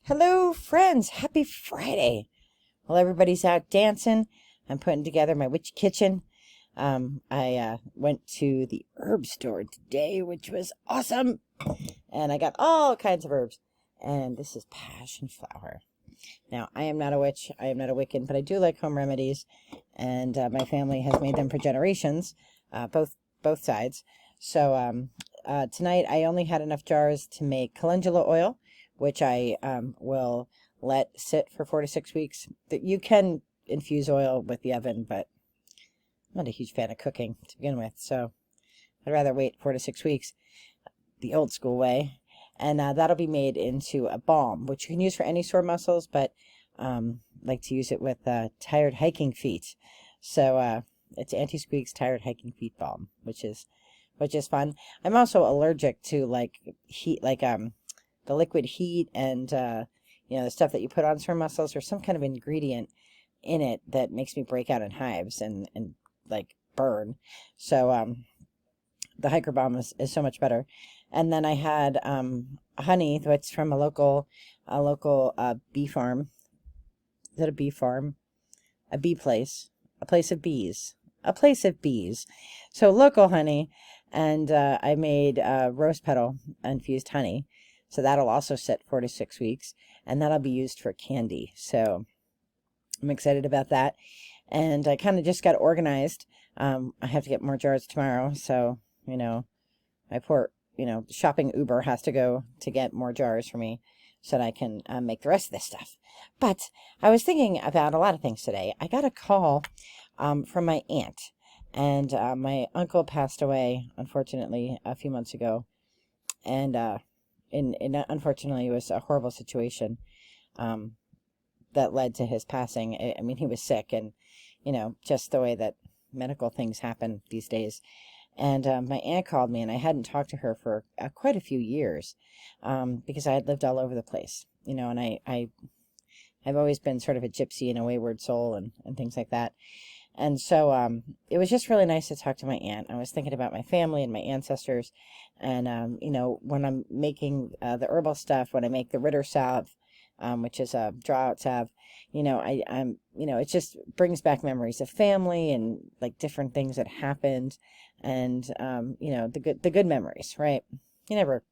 Hello, friends. Happy Friday. Well, everybody's out dancing. I'm putting together my witch kitchen. I went to the herb store today, which was awesome. And I got all kinds of herbs. And this is passion flower. Now, I am not a witch. I am not a Wiccan, but I do like home remedies. And my family has made them for generations, both sides. So tonight I only had enough jars to make calendula oil, which I will let sit for 4 to 6 weeks. You can infuse oil with the oven, but I'm not a huge fan of cooking to begin with, so I'd rather wait 4 to 6 weeks the old school way. And that'll be made into a balm, which you can use for any sore muscles, but like to use it with tired hiking feet. So it's Anti-Squeak's Tired Hiking Feet Balm, which is fun. I'm also allergic to like heat, the liquid heat and the stuff that you put on sore muscles, or some kind of ingredient in it that makes me break out in hives and like burn. So the hiker balm is so much better. And then I had honey that's from a local bee farm. Is that a bee farm? A bee place. A place of bees. A place of bees. So local honey. And I made rose petal infused honey. So that'll also sit 4 to 6 weeks. And that'll be used for candy. So I'm excited about that. And I kind of just got organized. I have to get more jars tomorrow. So, my poor, shopping Uber has to go to get more jars for me so that I can make the rest of this stuff. But I was thinking about a lot of things today. I got a call from my aunt. And my uncle passed away, unfortunately, a few months ago. And unfortunately, it was a horrible situation that led to his passing. I mean, he was sick, and, just the way that medical things happen these days. And my aunt called me, and I hadn't talked to her for quite a few years because I had lived all over the place, and I've always been sort of a gypsy and a wayward soul and things like that. And so it was just really nice to talk to my aunt. I was thinking about my family and my ancestors. And, when I'm making the herbal stuff, when I make the Ritter salve, which is a draw-out salve, it just brings back memories of family and like different things that happened. And, the good memories, right? You never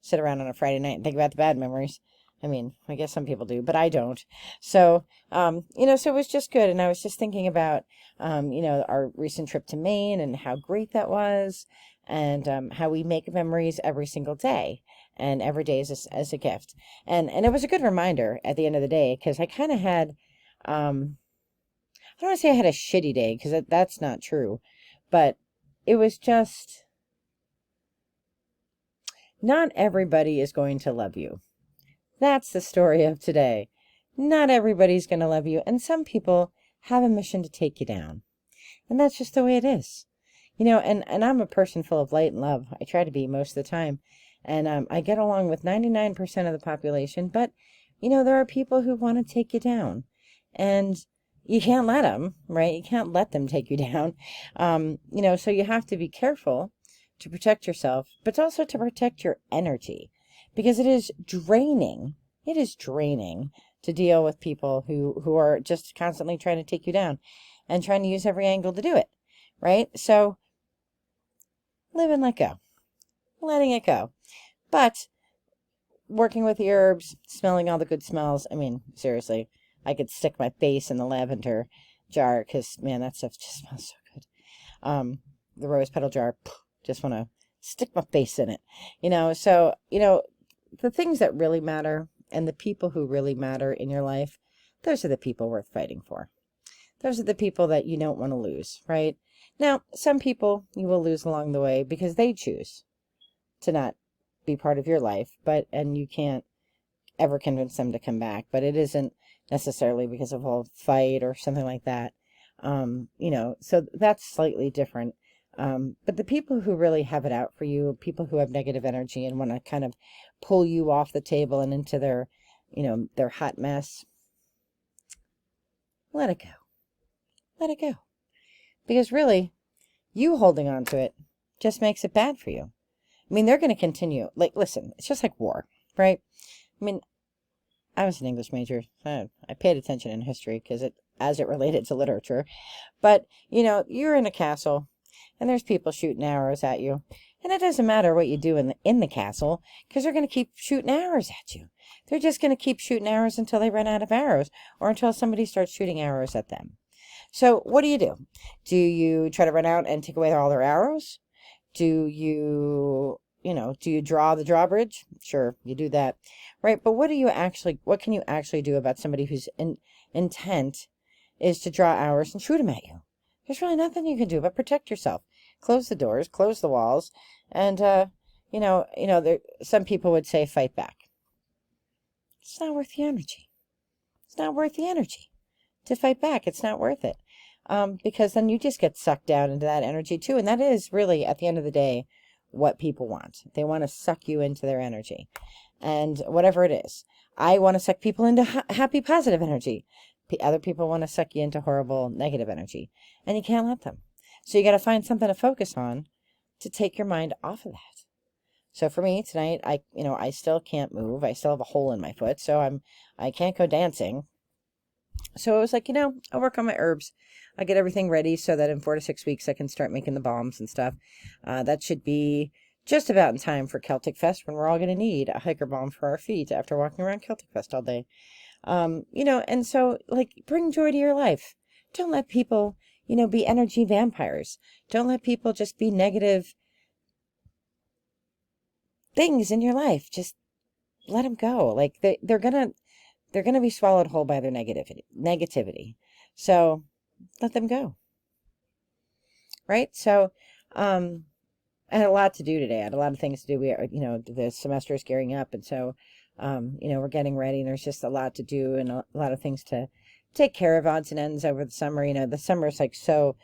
sit around on a Friday night and think about the bad memories. I mean, I guess some people do, but I don't. So, so it was just good. And I was just thinking about, our recent trip to Maine and how great that was, and how we make memories every single day, and every day is as a gift. And it was a good reminder at the end of the day, because I kind of had, I don't want to say I had a shitty day, because that's not true, but it was just, not everybody is going to love you. That's the story of today. Not everybody's going to love you, and some people have a mission to take you down. And that's just the way it is. And I'm a person full of light and love. I try to be most of the time. And I get along with 99% of the population, but, there are people who want to take you down. And you can't let them, right? You can't let them take you down. So you have to be careful to protect yourself, but also to protect your energy. Because it is draining. It is draining to deal with people who are just constantly trying to take you down and trying to use every angle to do it, right? So live and let go. Letting it go. But working with the herbs, smelling all the good smells, I mean, seriously, I could stick my face in the lavender jar because, man, that stuff just smells so good. The rose petal jar, just want to stick my face in it, So, the things that really matter and the people who really matter in your life, those are the people worth fighting for. Those are the people that you don't want to lose, right? Now, some people you will lose along the way because they choose to not be part of your life, and you can't ever convince them to come back, but it isn't necessarily because of a fight or something like that. So that's slightly different. But the people who really have it out for you, people who have negative energy and want to kind of pull you off the table and into their hot mess, let it go. Let it go. Because really, you holding on to it just makes it bad for you. I mean, they're going to continue. Like, listen, it's just like war, right? I mean, I was an English major. I paid attention in history because as it related to literature. But, you're in a castle and there's people shooting arrows at you. And it doesn't matter what you do in the castle because they're going to keep shooting arrows at you. They're just going to keep shooting arrows until they run out of arrows or until somebody starts shooting arrows at them. So what do? Do you try to run out and take away all their arrows? Do you draw the drawbridge? Sure, you do that. Right, but what can you actually do about somebody whose intent is to draw arrows and shoot them at you? There's really nothing you can do but protect yourself. Close the doors, close the walls, and some people would say fight back. It's not worth the energy. It's not worth the energy to fight back. It's not worth it. Because then you just get sucked down into that energy too. And that is really, at the end of the day, what people want. They want to suck you into their energy. And whatever it is. I want to suck people into happy, positive energy. Other people want to suck you into horrible, negative energy. And you can't let them. So you got to find something to focus on to take your mind off of that. So for me tonight, I still can't move. I still have a hole in my foot. So I can't go dancing. So I was like, I'll work on my herbs. I'll get everything ready so that in 4 to 6 weeks I can start making the balms and stuff. That should be just about in time for Celtic Fest when we're all going to need a hiker balm for our feet after walking around Celtic Fest all day. And so, bring joy to your life. Don't let people, be energy vampires. Don't let people just be negative things in your life. Just let them go. They're going to be swallowed whole by their negativity. So let them go. Right? So, I had a lot to do today. I had a lot of things to do. The semester is gearing up. And so, we're getting ready and there's just a lot to do and a lot of things to take care of, odds and ends over the summer. The summer is so,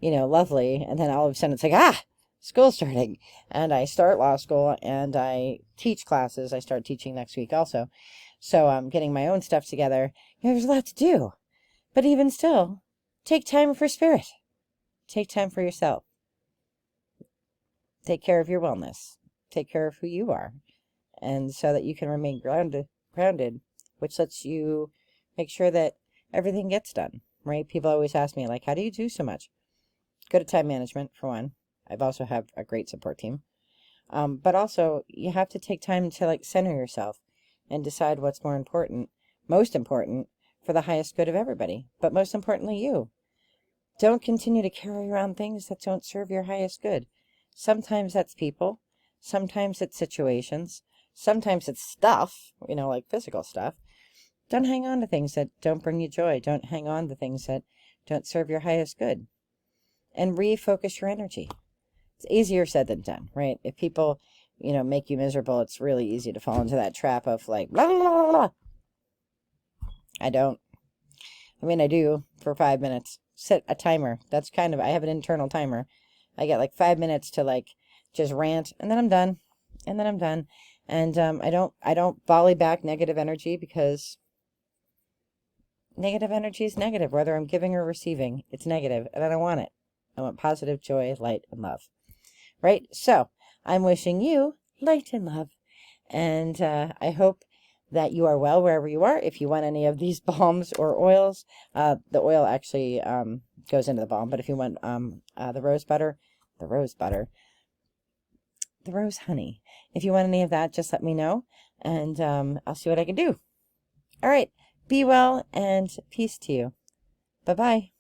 lovely. And then all of a sudden it's like, school's starting. And I start law school and I teach classes. I start teaching next week also. So I'm getting my own stuff together. There's a lot to do. But even still, take time for spirit. Take time for yourself. Take care of your wellness. Take care of who you are. And so that you can remain grounded, which lets you make sure that everything gets done, right? People always ask me, how do you do so much? Good at time management, for one. I've also have a great support team. But also, you have to take time to, center yourself and decide what's most important, for the highest good of everybody. But most importantly, you. Don't continue to carry around things that don't serve your highest good. Sometimes that's people. Sometimes it's situations. Sometimes it's stuff, physical stuff. Don't hang on to things that don't bring you joy. Don't hang on to things that don't serve your highest good. And refocus your energy. It's easier said than done, right? If people, make you miserable, it's really easy to fall into that trap of blah, blah, blah, blah. I don't. I do for 5 minutes. Set a timer. I have an internal timer. I get 5 minutes to just rant and then I'm done. And I don't volley back negative energy because negative energy is negative, whether I'm giving or receiving. It's negative, and I don't want it. I want positive joy, light, and love. Right? So I'm wishing you light and love, and I hope that you are well wherever you are. If you want any of these balms or oils, the oil actually goes into the balm, but if you want the rose honey. If you want any of that, just let me know, and I'll see what I can do. All right. Be well, and peace to you. Bye-bye.